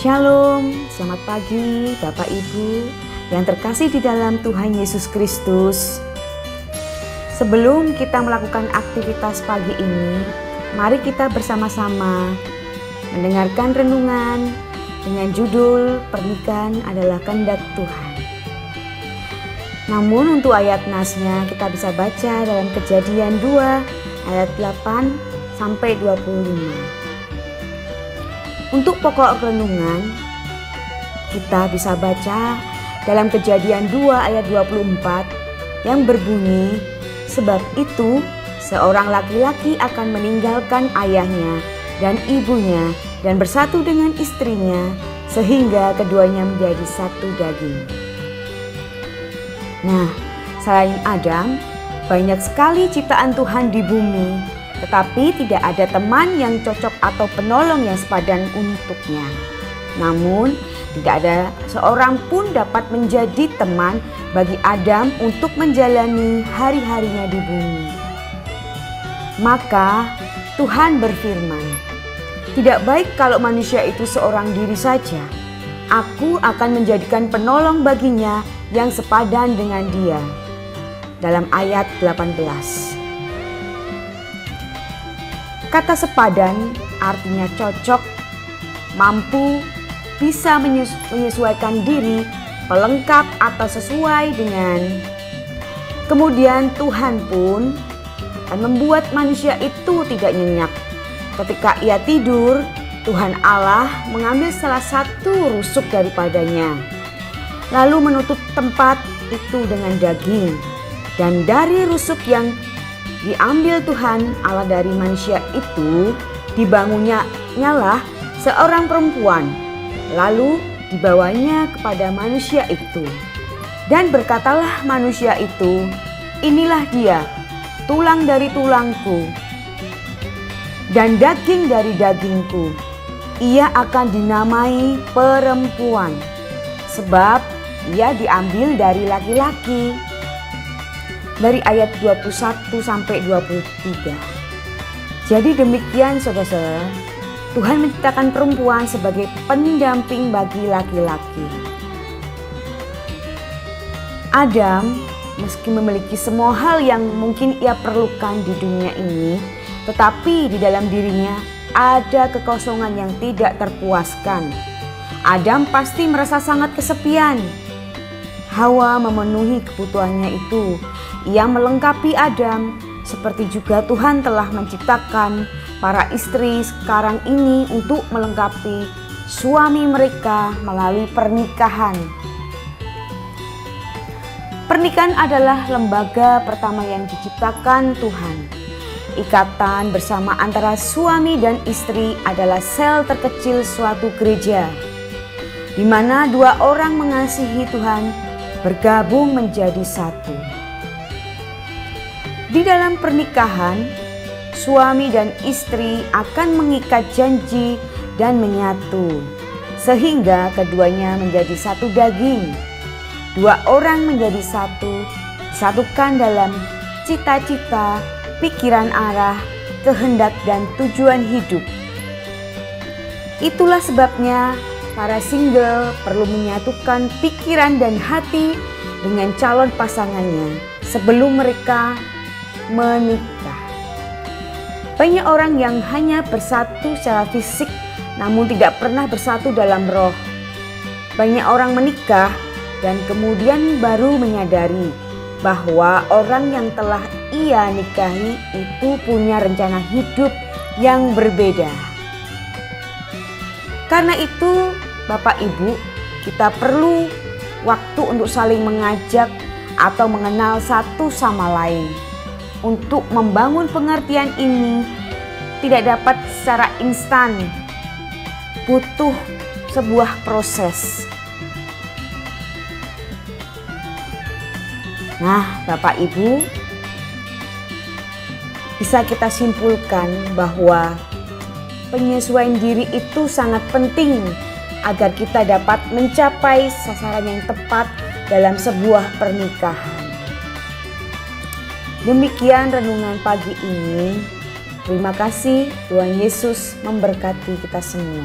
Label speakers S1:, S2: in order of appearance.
S1: Shalom, selamat pagi Bapak Ibu yang terkasih di dalam Tuhan Yesus Kristus. Sebelum kita melakukan aktivitas pagi ini, mari kita bersama-sama mendengarkan renungan dengan judul Pernikahan adalah Kehendak Tuhan. Namun untuk ayat nasnya kita bisa baca dalam Kejadian 2 ayat 8 sampai 25. Untuk pokok renungan, kita bisa baca dalam Kejadian 2 ayat 24 yang berbunyi, sebab itu seorang laki-laki akan meninggalkan ayahnya dan ibunya dan bersatu dengan istrinya sehingga keduanya menjadi satu daging. Nah, selain Adam, banyak sekali ciptaan Tuhan di bumi. Tetapi tidak ada teman yang cocok atau penolong yang sepadan untuknya. Namun, tidak ada seorang pun dapat menjadi teman bagi Adam untuk menjalani hari-harinya di bumi. Maka Tuhan berfirman, "Tidak baik kalau manusia itu seorang diri saja. Aku akan menjadikan penolong baginya yang sepadan dengan dia." Dalam ayat 18. Kata sepadan artinya cocok, mampu, bisa menyesuaikan diri, pelengkap atau sesuai dengan. Kemudian Tuhan pun akan membuat manusia itu tidak nyenyak. Ketika ia tidur, Tuhan Allah mengambil salah satu rusuk daripadanya, lalu menutup tempat itu dengan daging. Dan dari rusuk yang diambil Tuhan Allah dari manusia itu, dibangunnya nyalah seorang perempuan, lalu dibawanya kepada manusia itu. Dan berkatalah manusia itu, "Inilah dia, tulang dari tulangku dan daging dari dagingku. Ia akan dinamai perempuan, sebab ia diambil dari laki-laki." Dari ayat 21 sampai 23. Jadi demikian saudara-saudara, Tuhan menciptakan perempuan sebagai pendamping bagi laki-laki. Adam meski memiliki semua hal yang mungkin ia perlukan di dunia ini, tetapi di dalam dirinya ada kekosongan yang tidak terpuaskan. Adam pasti merasa sangat kesepian. Hawa memenuhi kebutuhannya itu. Ia melengkapi Adam, seperti juga Tuhan telah menciptakan para istri sekarang ini untuk melengkapi suami mereka melalui pernikahan. Pernikahan adalah lembaga pertama yang diciptakan Tuhan. Ikatan bersama antara suami dan istri adalah sel terkecil suatu gereja, di mana dua orang mengasihi Tuhan bergabung menjadi satu. Di dalam pernikahan, suami dan istri akan mengikat janji dan menyatu, sehingga keduanya menjadi satu daging. Dua orang menjadi satu, disatukan dalam cita-cita, pikiran arah, kehendak dan tujuan hidup. Itulah sebabnya para single perlu menyatukan pikiran dan hati dengan calon pasangannya sebelum mereka menikah. Banyak orang yang hanya bersatu secara fisik namun tidak pernah bersatu dalam roh. Banyak orang menikah dan kemudian baru menyadari bahwa orang yang telah ia nikahi itu punya rencana hidup yang berbeda. Karena itu Bapak Ibu, kita perlu waktu untuk saling mengajak atau mengenal satu sama lain. Untuk membangun pengertian ini tidak dapat secara instan, butuh sebuah proses. Nah, Bapak Ibu, bisa kita simpulkan bahwa penyesuaian diri itu sangat penting agar kita dapat mencapai sasaran yang tepat dalam sebuah pernikahan. Demikian renungan pagi ini. Terima kasih, Tuhan Yesus memberkati kita semua.